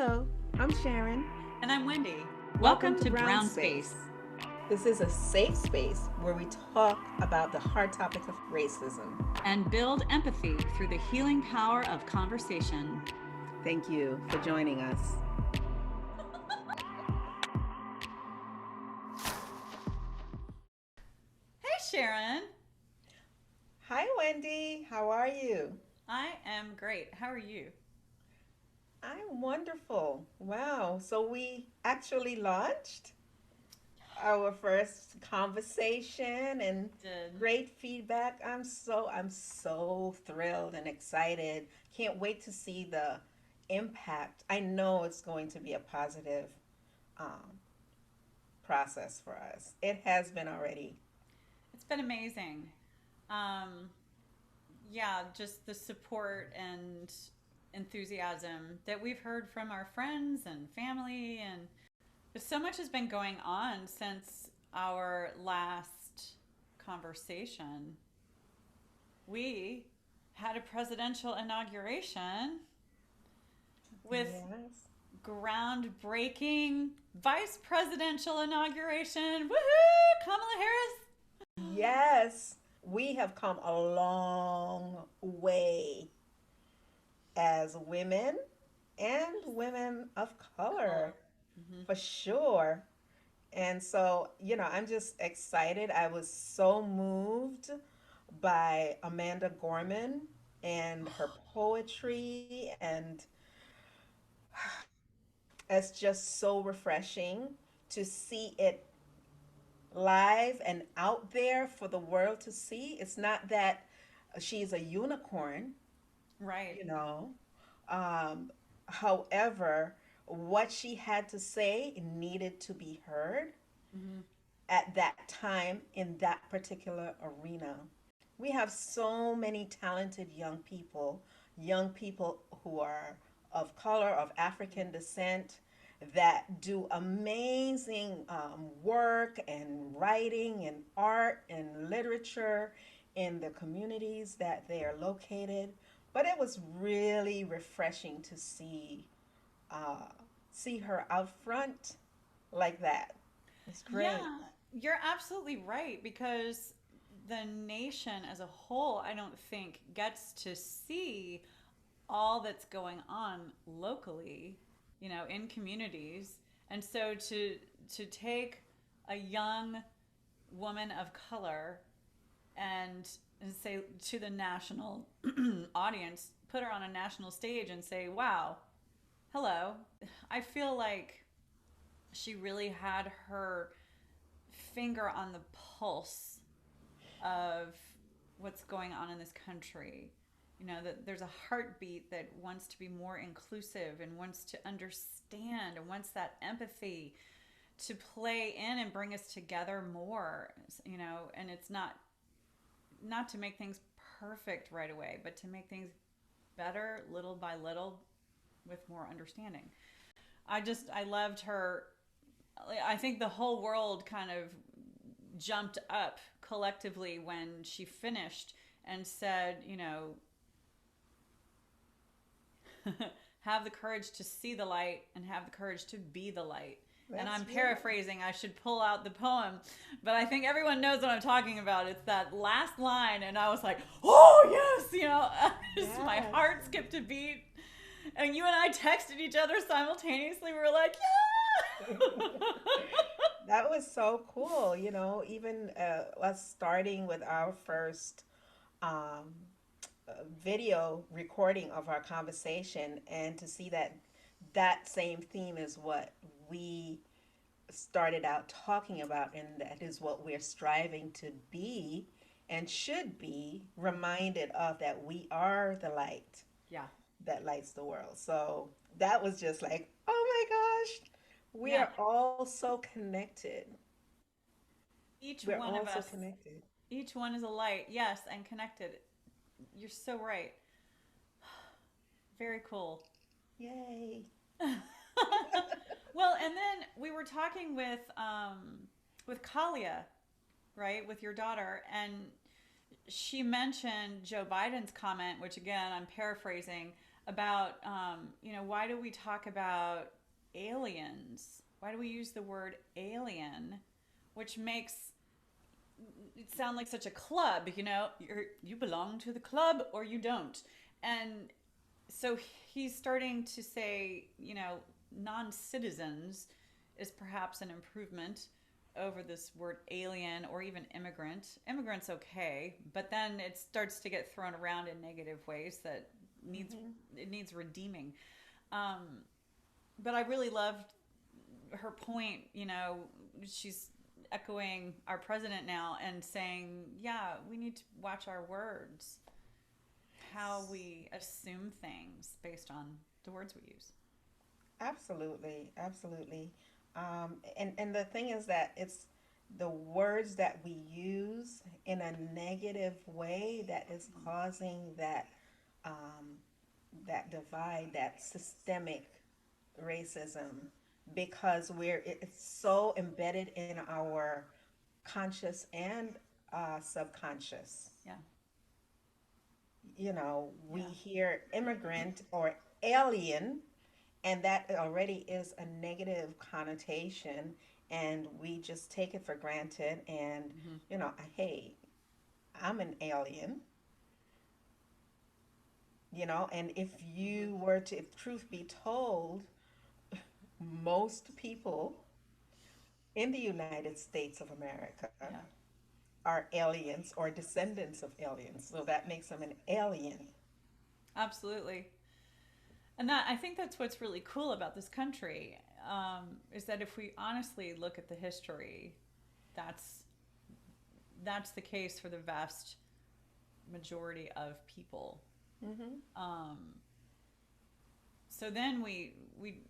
Hello, I'm Sharon. And I'm Wendy. Welcome Welcome to to Brown Brown Space. Space. This is a safe space where we talk about the hard topic of racism. And build empathy through the healing power of conversation. Thank you for joining us. Hey, Sharon. Hi, Wendy. How are you? I am great. How are you? I'm wonderful. Wow. So we actually launched our first conversation and Did. great feedback. I'm so thrilled and excited. Can't wait to see the impact. I know it's going to be a positive um, process for us. It has been already. It's been amazing. Um, yeah, just the support and enthusiasm that we've heard from our friends and family. And so much has been going on since our last conversation. We had a presidential inauguration with Yes. groundbreaking vice presidential inauguration. Woohoo! Kamala Harris. Yes. We have come a long way as women and women of color, Color. Hmm. for sure. And so, I'm just excited. I was so moved by Amanda Gorman and her poetry, and it's just so refreshing to see it live and out there for the world to see. It's not that she's a unicorn, Right. you know. Um, However, what she had to say needed to be heard Hmm. at that time in that particular arena. We have so many talented young people who are of color, of African descent, that do amazing work and writing and art and literature in the communities that they are located. But it was really refreshing to uh, see her out front like that. It's great. Yeah, you're absolutely right because the nation as a whole, I don't think, gets to see all that's going on locally, in communities. And so to take a young woman of color and say to the national audience, put her on a national stage and say, "Wow, hello." I feel like she really had her finger on the pulse of what's going on in this country. That there's a heartbeat that wants to be more inclusive and wants to understand and wants that empathy to play in and bring us together more, and it's not to make things perfect right away, but to make things better little by little with more understanding. I loved her. I think the whole world kind of jumped up collectively when she finished and said, have the courage to see the light and have the courage to be the light. And That's I'm right. paraphrasing, I should pull out the poem, but I think everyone knows what I'm talking about. It's that last line, and I was like, oh, yes, just my Yes. heart skipped a beat. And you and I texted each other simultaneously. We were like, yeah. That was so cool, even us starting with our first um, video recording of our conversation, and to see that that same theme is what we started out talking about, and that is what we're striving to be and should be reminded of, that we are the light Yeah. that lights the world. So that was just like, oh my gosh, we Yeah. are all so connected. Each We're one all of so us, connected. each one is a light. Yes, and connected. You're so right. Very cool. Yay. Well, and then we were talking with Kalia, right, with your daughter, and she mentioned Joe Biden's comment, which again I'm paraphrasing, about, why do we talk about aliens? Why do we use the word alien, which makes it sound like such a club? You belong to the club or you don't. And so he's starting to say, non citizens is perhaps an improvement over this word alien or even immigrant. Immigrant's okay, but then it starts to get thrown around in negative ways that needs Mm-hmm. it needs redeeming. Um, but I really loved her point. She's echoing our president now and saying, yeah, we need to watch our words, how we assume things based on the words we use. Absolutely, absolutely. And the thing is that it's the words that we use in a negative way that is causing um, that divide, that systemic racism, because it's so embedded in our conscious and subconscious. Yeah, We yeah, hear immigrant or alien, and that already is a negative connotation, and we just take it for granted. And, mm-hmm. hey, I'm an alien, and if Mm-hmm. you were to, if truth be told, most people in the United States of America Yeah, are aliens or descendants of aliens. So that makes them an alien. absolutely. And that I think that's what's really cool about this country, is that if we honestly look at the history, that's that's the case for the vast majority of people. Hmm. Um, so then we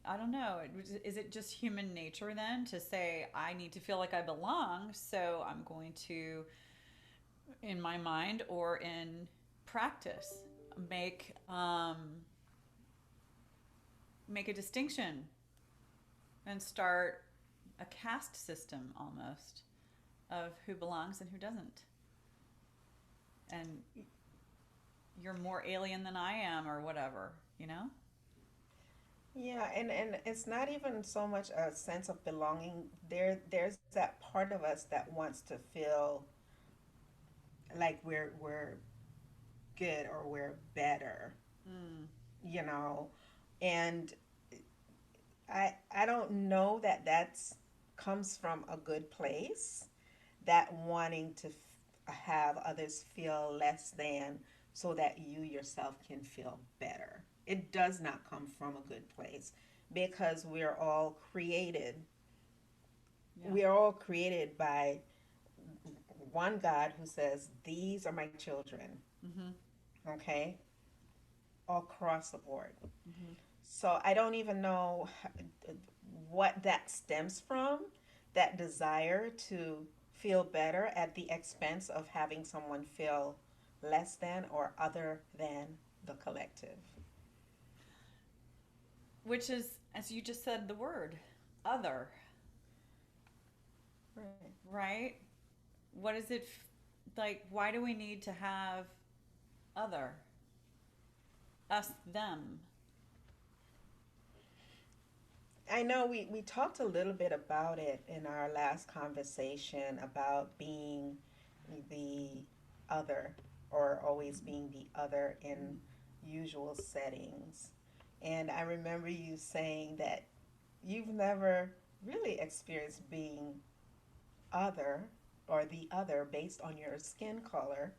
I don't know, is it just human nature then to say I need to feel like I belong, so I'm going to, in my mind or in practice, make make a distinction and start a caste system almost of who belongs and who doesn't. And you're more alien than I am or whatever. Yeah, and it's not even so much a sense of belonging. There's that part of us that wants to feel like we're good or we're better, Mm, you know. And I don't know that that's comes from a good place, that wanting to have others feel less than so that you yourself can feel better. It does not come from a good place, because yeah. we are all created by one God who says, "These are my children," Mm-hmm. okay, all across the board. Mm-hmm. So I don't even know what that stems from, that desire to feel better at the expense of having someone feel less than or other than the collective. Which is, as you just said, the word other, Right. right? What is it like? Why do we need to have other, us, them? I know we talked a little bit about it in our last conversation about being the other, or always being the other in usual settings. And I remember you saying that you've never really experienced being other or the other based on your skin color,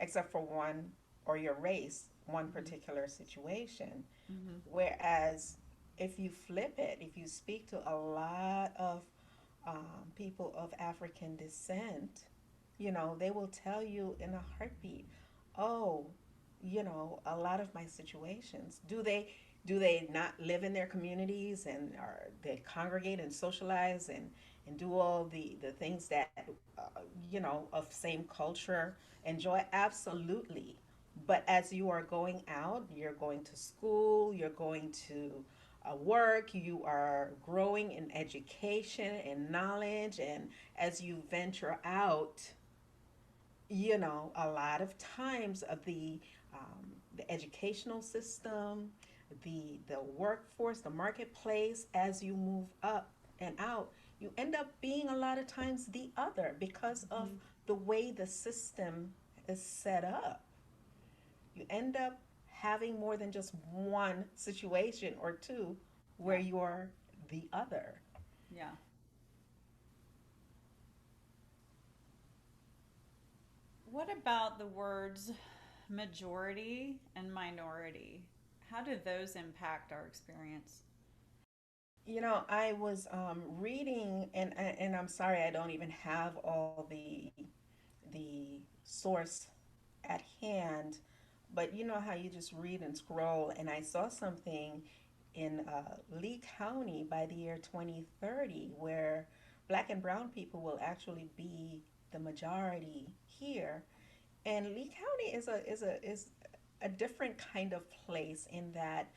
except for one, or your race, one Mm-hmm. particular situation. Mm-hmm. Whereas if you flip it, if you speak to a lot of people of African descent, they will tell you in a heartbeat, oh, a lot of my situations. Do they not live in their communities, and are they congregate and socialize and do all the things that of same culture enjoy? Absolutely. But as you are going out, you're going to school, you're going to work, you are growing in education and knowledge, and as you venture out, a lot of times of the educational system, the workforce, the marketplace. As you move up and out, you end up being a lot of times the other because of Mm-hmm. the way the system is set up. You end up having more than just one situation or two where Yeah. you're the other. Yeah. What about the words majority and minority? How do those impact our experience? I was reading, and I'm sorry I don't even have all the source at hand, but you know how you just read and scroll, and I saw something in Lee County by the year 2030 where black and brown people will actually be the majority here. And Lee County is a different kind of place in that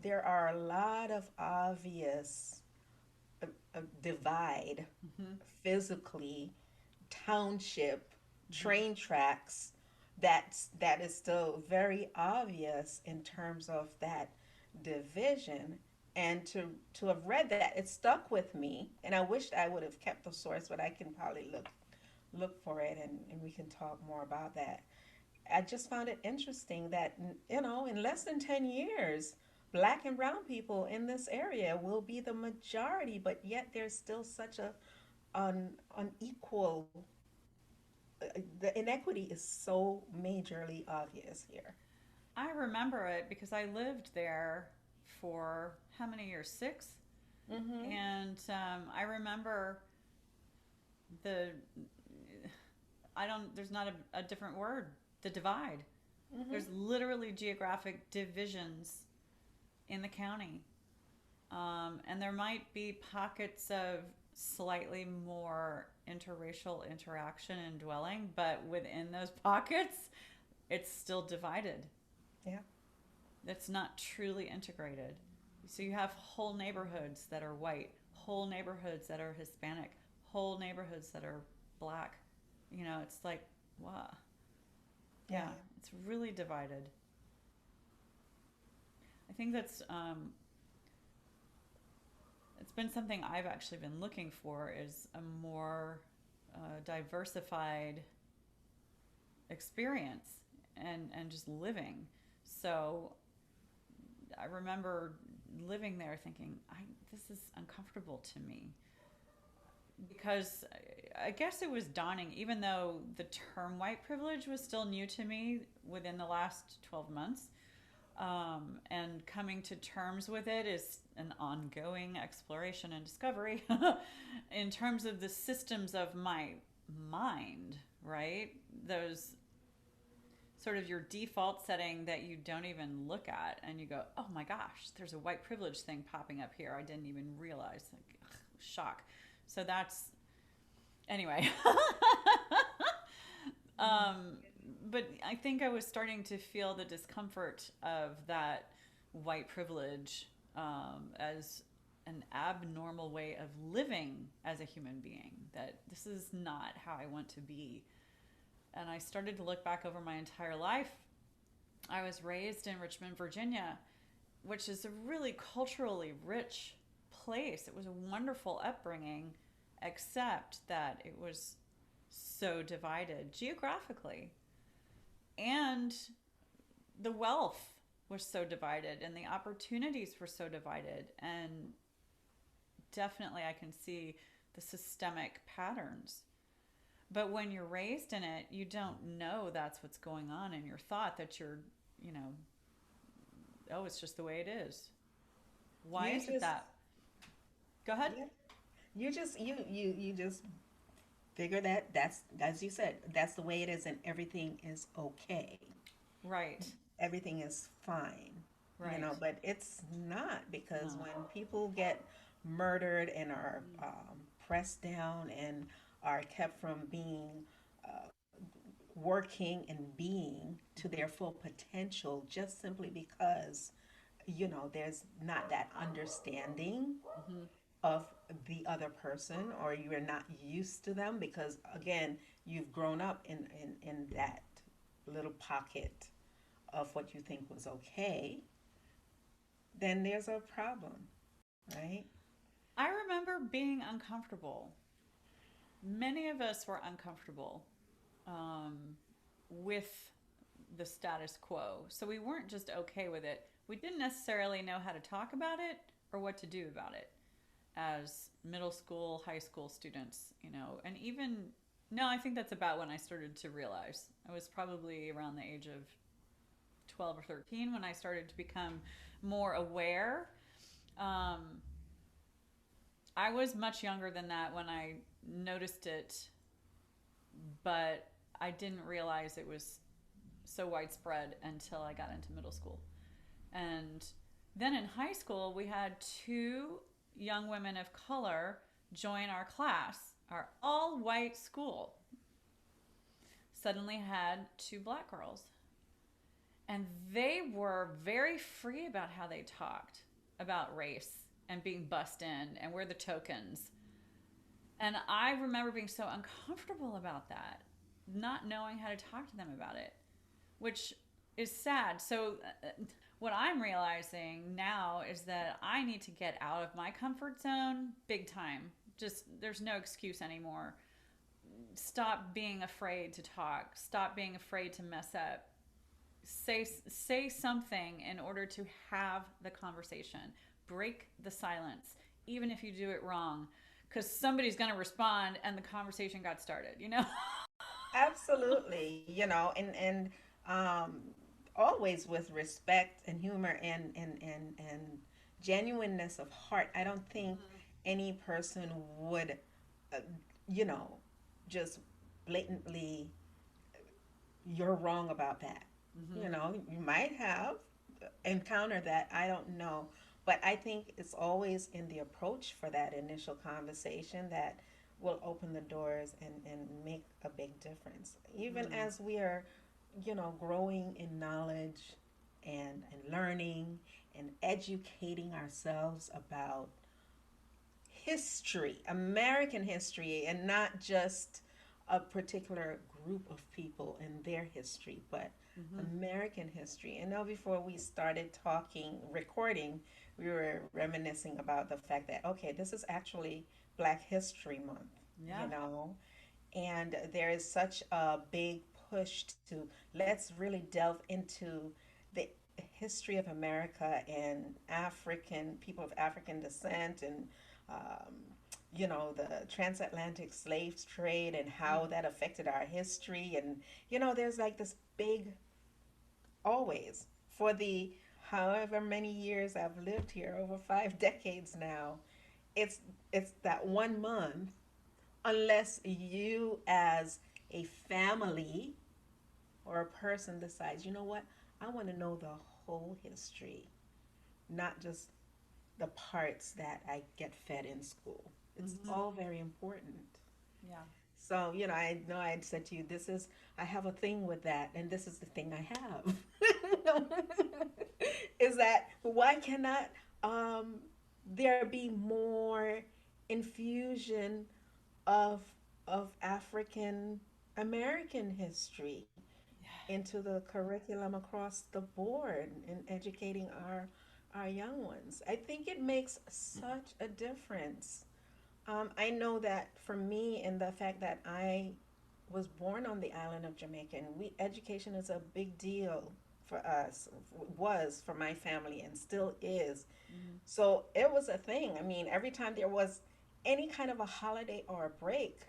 there are a lot of obvious divide Mm-hmm. physically, township, Mm-hmm. train tracks. That is still very obvious in terms of that division. And to have read that, it stuck with me. And I wished I would have kept the source, but I can probably look for it, and we can talk more about that. I just found it interesting that, in less than 10 years, black and brown people in this area will be the majority, but yet there's still such a unequal, the inequity is so majorly obvious here. I remember it because I lived there for how many years? 6. Mm-hmm. And I remember the, I don't, there's not a different word, the divide. Mm-hmm. There's literally geographic divisions in the county. And there might be pockets of slightly more interracial interaction and dwelling, but within those pockets, it's still divided. Yeah. It's not truly integrated. So you have whole neighborhoods that are white, whole neighborhoods that are Hispanic, whole neighborhoods that are black. It's like, wow. Yeah. Yeah, it's really divided. I think that's it's been something I've actually been looking for is a more diversified experience and just living. So I remember living there thinking, this is uncomfortable to me because I guess it was dawning, even though the term white privilege was still new to me within the last 12 months. And coming to terms with it is an ongoing exploration and discovery in terms of the systems of my mind, right? Those sort of your default setting that you don't even look at and you go, oh my gosh, there's a white privilege thing popping up here. I didn't even realize. Like, ugh, shock. So that's, anyway. um, but I think I was starting to feel the discomfort of that white privilege as an abnormal way of living as a human being. That this is not how I want to be. And I started to look back over my entire life. I was raised in Richmond, Virginia, which is a really culturally rich place. It was a wonderful upbringing, except that it was so divided geographically. And the wealth was so divided, and the opportunities were so divided. And definitely, I can see the systemic patterns. But when you're raised in it, you don't know that's what's going on in your thought, that you're, you know, oh, it's just the way it is. Why You is it just that? Go ahead. yeah. You just figure that that's, as you said, that's the way it is, and everything is okay. Right, Everything is fine, right. but it's not, because No. when people get murdered and are pressed down and are kept from being uh, working and being to their Mm-hmm. full potential just simply because there's not that understanding Mm-hmm. of the other person, or you're not used to them because again you've grown up in that little pocket of what you think was okay, then there's a problem, right? I remember being uncomfortable. Many of us were uncomfortable um, with the status quo. So we weren't just okay with it. We didn't necessarily know how to talk about it or what to do about it as middle school, high school students, and even, no, I think that's about when I started to realize. I was probably around the age of 12 or 13 when I started to become more aware. Um, I was much younger than that when I noticed it, but I didn't realize it was so widespread until I got into middle school. And then in high school, we had two young women of color join our class. Our all white school suddenly had two black girls. And they were very free about how they talked about race and being bussed in and we're the tokens. And I remember being so uncomfortable about that, not knowing how to talk to them about it, which is sad. So, what I'm realizing now is that I need to get out of my comfort zone big time. Just, there's no excuse anymore. Stop being afraid to talk, stop being afraid to mess up. Say something in order to have the conversation. Break the silence, even if you do it wrong, because somebody's going to respond and the conversation got started. Absolutely, and um, always with respect and humor and genuineness of heart. I don't think any person would, uh, you know, just blatantly, you're wrong about that. Mm-hmm. You might have encountered that. I don't know. But I think it's always in the approach for that initial conversation that will open the doors and make a big difference. Even Mm-hmm. as we are, growing in knowledge and learning and educating ourselves about history, American history, and not just a particular group of people and their history, but Mm-hmm. American history. And now, before we started recording, we were reminiscing about the fact that, okay, this is actually Black History Month, Yeah. and there is such a big push to let's really delve into the history of America and African people of African descent and um, the transatlantic slave trade and how that affected our history. And there's like this big, always, for the however many years I've lived here, over 5 decades now, it's it's that 1 month, unless you as a family or a person decides, you know what, I want to know the whole history, not just the parts that I get fed in school. It's Mm-hmm. all very important. Yeah. So, I know I had said to you, I have a thing with that, and this is the thing I have. Is that why cannot um, there be more infusion of African American history into the curriculum across the board in educating our young ones? I think it makes such a difference. I know that for me, and the fact that I was born on the island of Jamaica, and education is a big deal for us, was for my family, and still is. Mm-hmm. So it was a thing. I mean, every time there was any kind of a holiday or a break,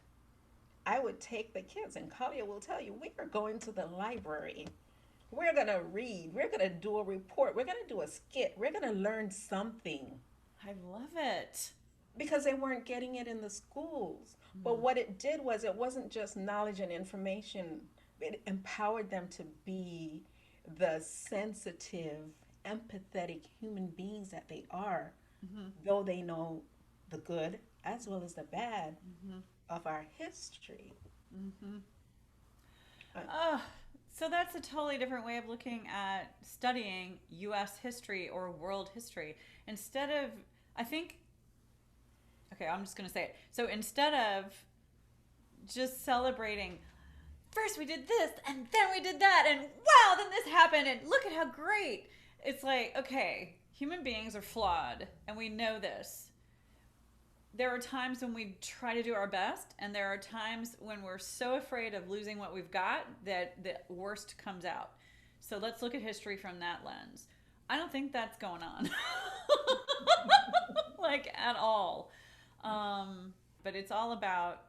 I would take the kids, and Kalia will tell you, we are going to the library. We're going to read. We're going to do a report. We're going to do a skit. We're going to learn something, I love it. because they weren't getting it in the schools. But Mm-hmm. what it did was, it wasn't just knowledge and information, it empowered them to be the sensitive, empathetic human beings that they are, Mm-hmm. though they know the good as well as the bad Mm-hmm. of our history. Mm-hmm. Uh, Oh, so that's a totally different way of looking at studying U.S. history or world history. Instead of, I think, okay, I'm just going to say it. So instead of just celebrating first we did this and then we did that and wow, then this happened and look at how great. It's like, okay, human beings are flawed and we know this. There are times when we try to do our best, and there are times when we're so afraid of losing what we've got that the worst comes out. So let's look at history from that lens. I don't think that's going on. Like at all. But it's all about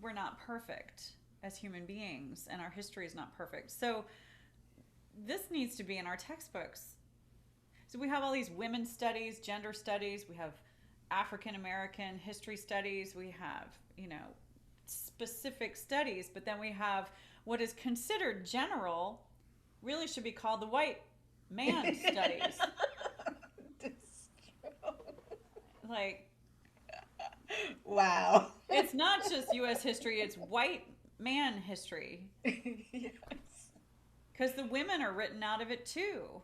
we're not perfect as human beings, and our history is not perfect. So this needs to be in our textbooks. So we have all these women's studies, gender studies, we have African American history studies, we have, specific studies, but then we have what is considered general, really should be called the white man studies. Like, wow. It's not just US history, it's white man history. Yes. Because the women are written out of it too.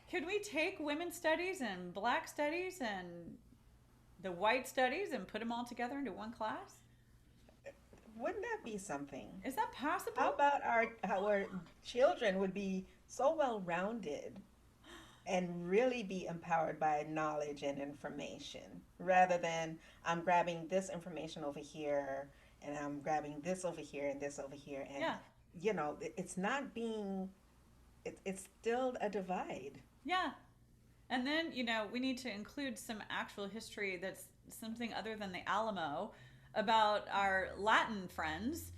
Could we take women's studies and black studies and the white studies and put them all together into one class? Wouldn't that be something? Is that possible? How about our children would be so well rounded and really be empowered by knowledge and information rather than I'm grabbing this information over here and I'm grabbing this over here and this over here and it's not being it's still a divide. Yeah. And then, we need to include some actual history that's something other than the Alamo about our Latin friends,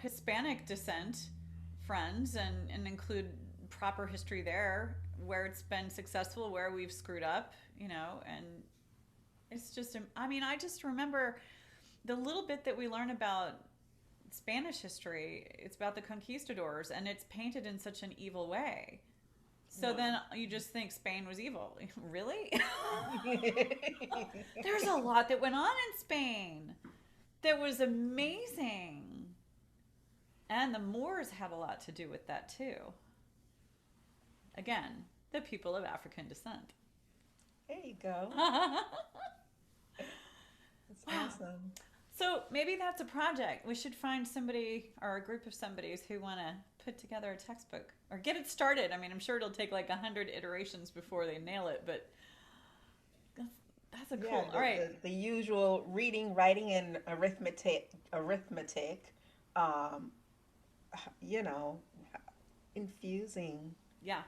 Hispanic descent friends, and include proper history there where it's been successful, where we've screwed up, and it's just, I just remember the little bit that we learn about Spanish history. It's about the conquistadors, and it's painted in such an evil way. So then you just think Spain was evil. Really? There's a lot that went on in Spain that was amazing. And the Moors had a lot to do with that too. Again, the people of African descent. There you go. That's awesome. So maybe that's a project. We should find somebody or a group of somebodies who want to put together a textbook or get it started. I'm sure it'll take like 100 iterations before they nail it, but that's a cool. All right. The usual reading, writing, and arithmetic. Infusing. Yeah.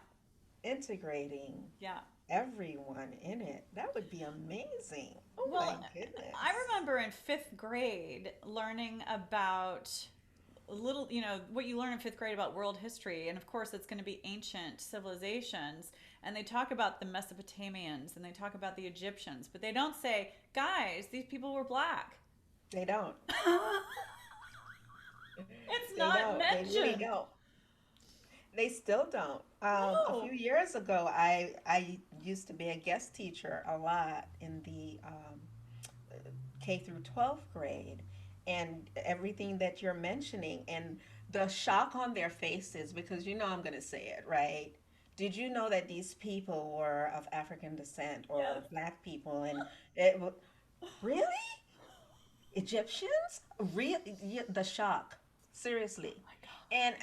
Integrating. Yeah. Everyone in it. That would be amazing. Oh well, my goodness. I remember in 5th grade learning about little, what you learn in 5th grade about world history. And of course, it's going to be ancient civilizations. And they talk about the Mesopotamians and they talk about the Egyptians, but they don't say, guys, these people were black. They don't. It's not mentioned. They really don't. They still don't. A few years ago, I used to be a guest teacher a lot in the K through 12th grade, and everything that you're mentioning, and the shock on their faces, because I'm going to say it, right? Did you know that these people were of African descent or black people? And really? Egyptians? Really? The shock. Seriously. Oh my God. And,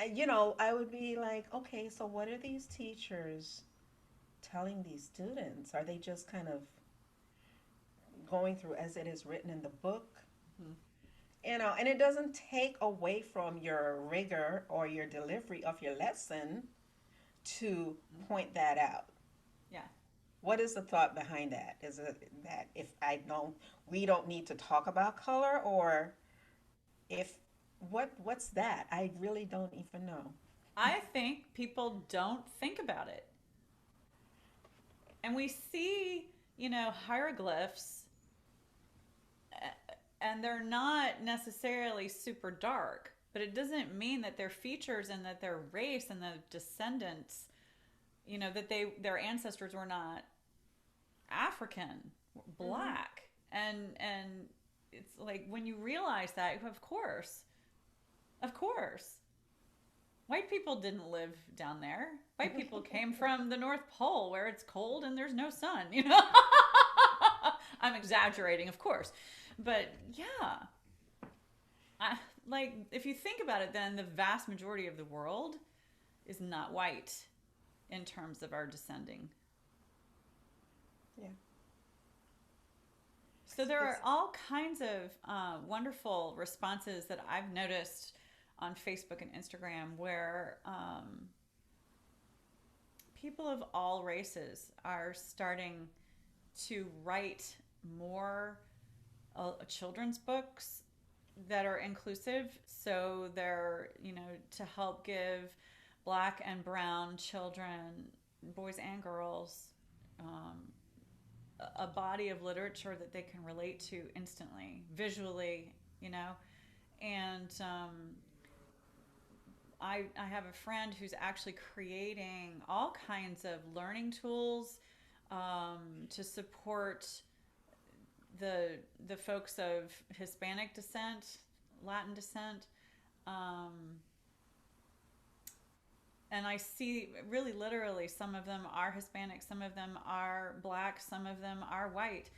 I would be like, okay, so what are these teachers telling these students? Are they just kind of going through as it is written in the book? Mm-hmm. And it doesn't take away from your rigor or your delivery of your lesson to point that out. Yeah. What is the thought behind that? Is it that we don't need to talk about color, or what's that? I really don't even know. I think people don't think about it. And we see, hieroglyphs, and they're not necessarily super dark, but it doesn't mean that their features and that their race and the descendants, that their ancestors were not African, black. Mm-hmm. And it's like when you realize that, of course, white people didn't live down there. White people came from the North Pole where it's cold and there's no sun, I'm exaggerating, of course. But yeah, I, like if you think about it, then the vast majority of the world is not white in terms of our descending. Yeah. So there are It's all kinds of wonderful responses that I've noticed on Facebook and Instagram where people of all races are starting to write more children's books that are inclusive. So they're, to help give black and brown children, boys and girls, um, a body of literature that they can relate to instantly, visually, you know. And I have a friend who's actually creating all kinds of learning tools to support the folks of Hispanic descent, Latin descent, um, and I see really literally some of them are Hispanic, some of them are black, some of them are white,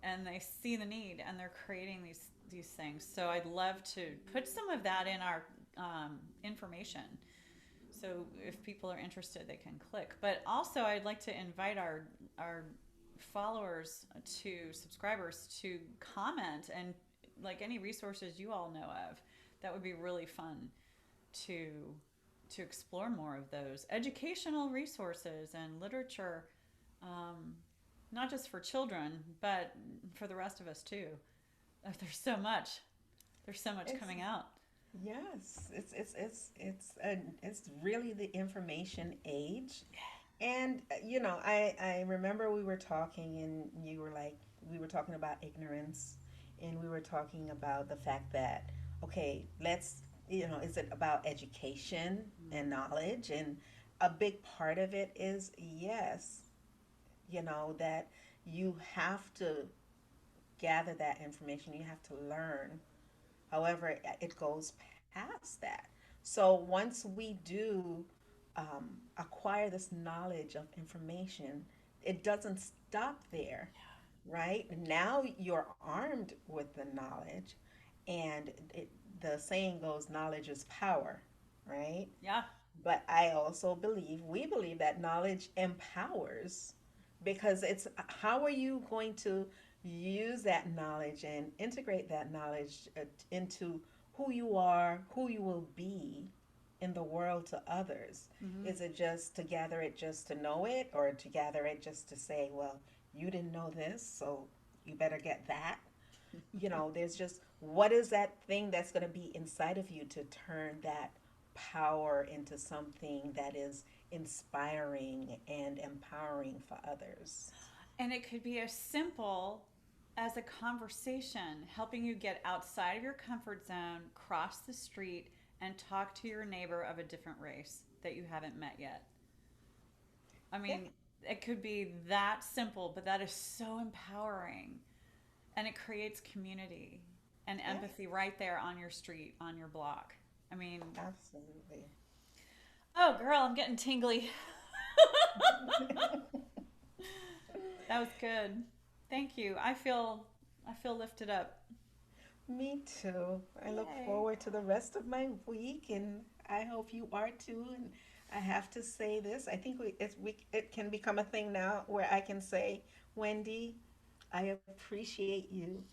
and they see the need and they're creating these things. So I'd love to put some of that in our information. So if people are interested, they can click. But also, I'd like to invite our followers to subscribers to comment and like any resources you all know of. That would be really fun to to explore more of those educational resources and literature, um, not just for children, but for the rest of us too. There's so much. There's so much it's coming out. yes, it's really the information age. And I remember we were talking, and you were like, we were talking about ignorance, and we were talking about the fact that, okay, is it about education and knowledge? And a big part of it is, yes, that you have to gather that information, you have to learn. However, it goes past that. So once we do acquire this knowledge of information, it doesn't stop there, right? Now you're armed with the knowledge, and the saying goes, knowledge is power, right? Yeah. But I also we believe that knowledge empowers, because it's how are you going to use that knowledge and integrate that knowledge into who you are, who you will be in the world to others? Mm-hmm. Is it just to gather it just to know it, or to gather it just to say, well, you didn't know this, so you better get that? There's just, what is that thing that's going to be inside of you to turn that power into something that is inspiring and empowering for others? And it could be as simple as a conversation, helping you get outside of your comfort zone, cross the street, and talk to your neighbor of a different race that you haven't met yet. I Yeah. mean, it could be that simple, but that is so empowering. And it creates community and Yeah, empathy right there on your street, on your block. I mean, absolutely. oh, girl, I'm getting tingly. That was good. Thank you. I feel lifted up. Me too. I look Yay. forward to the rest of my week, and I hope you are too. And I have to say this: I think it can become a thing now where I can say, Wendy, I appreciate you,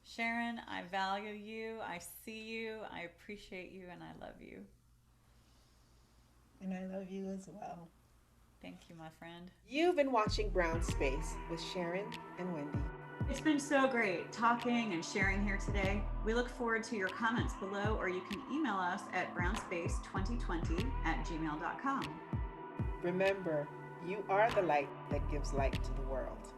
Sharon, I value you. I see you. I appreciate you and I love you. and I love you as well. Thank you, my friend. You've been watching Brown Space with Sharon and Wendy. It's been so great talking and sharing here today. We look forward to your comments below, or you can email us at brownspace2020@gmail.com. Remember, you are the light that gives light to the world.